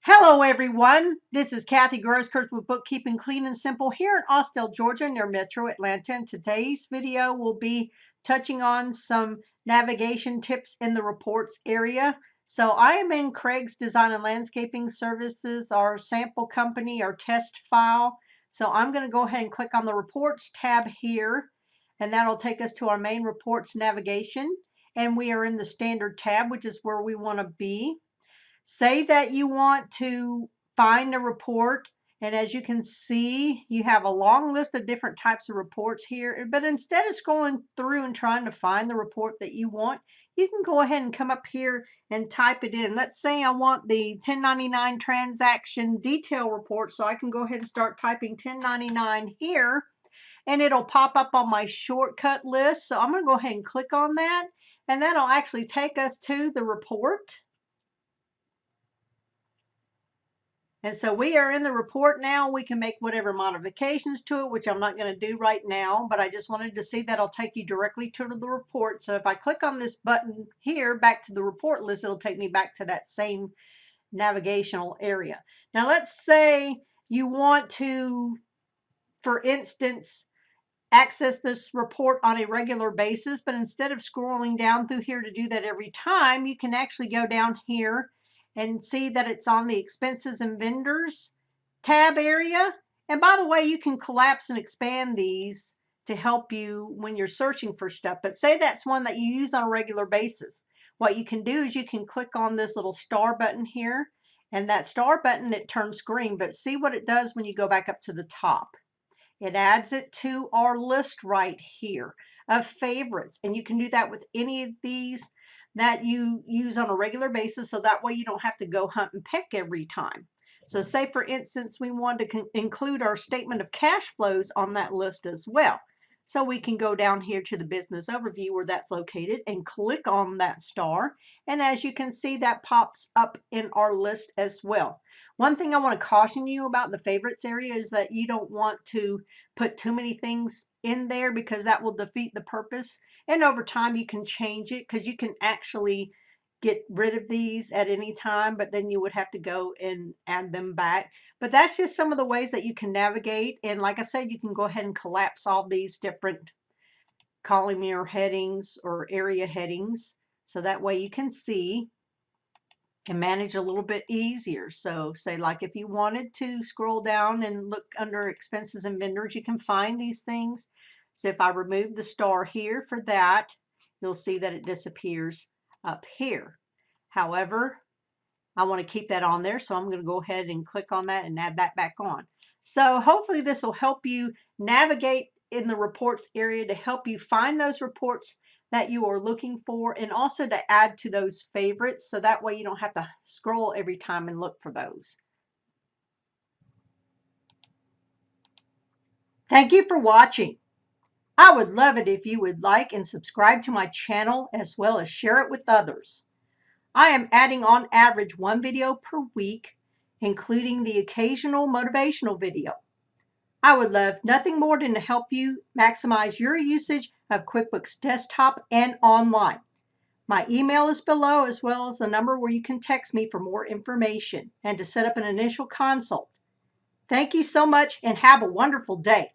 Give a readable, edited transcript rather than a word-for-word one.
Hello everyone, this is Kathy Grosskirth with Bookkeeping Clean and Simple here in Austell, Georgia near Metro Atlanta. And today's video will be touching on some navigation tips in the reports area. So I am in Craig's Design and Landscaping Services, our sample company, our test file. So I'm going to go ahead and click on the reports tab here, and that'll take us to our main reports navigation. And we are in the standard tab, which is where we want to be. Say that you want to find a report, and as you can see, you have a long list of different types of reports here, but instead of scrolling through and trying to find the report that you want, you can go ahead and come up here and type it in. Let's say I want the 1099 transaction detail report, so I can go ahead and start typing 1099 here, and it'll pop up on my shortcut list. So I'm going to go ahead and click on that, and that'll actually take us to the report. And so we are in the report now. We can make whatever modifications to it, which I'm not going to do right now, but I just wanted to see that I'll take you directly to the report. So if I click on this button here, back to the report list, it'll take me back to that same navigational area. Now let's say you want to, for instance, access this report on a regular basis, but instead of scrolling down through here to do that every time, you can actually go down here and see that it's on the expenses and vendors tab area. And by the way, you can collapse and expand these to help you when you're searching for stuff. But say that's one that you use on a regular basis. What you can do is you can click on this little star button here, and that star button, it turns green, but see what it does when you go back up to the top. It adds it to our list right here of favorites, and you can do that with any of these that you use on a regular basis, so that way you don't have to go hunt and pick every time. So say for instance we want to include our statement of cash flows on that list as well. So we can go down here to the business overview where that's located and click on that star, and as you can see, that pops up in our list as well. One thing I want to caution you about the favorites area is that you don't want to put too many things in there, because that will defeat the purpose. And over time you can change it, because you can actually get rid of these at any time, but then you would have to go and add them back. But that's just some of the ways that you can navigate. And like I said, you can go ahead and collapse all these different columnar headings or area headings, so that way you can see and manage a little bit easier. So say like if you wanted to scroll down and look under expenses and vendors, you can find these things. So if I remove the star here for that, you'll see that it disappears up here. However, I want to keep that on there, so I'm going to go ahead and click on that and add that back on. So hopefully this will help you navigate in the reports area to help you find those reports that you are looking for, and also to add to those favorites, so that way you don't have to scroll every time and look for those. Thank you for watching. I would love it if you would like and subscribe to my channel, as well as share it with others. I am adding on average one video per week, including the occasional motivational video. I would love nothing more than to help you maximize your usage of QuickBooks Desktop and online. My email is below, as well as the number where you can text me for more information and to set up an initial consult. Thank you so much, and have a wonderful day.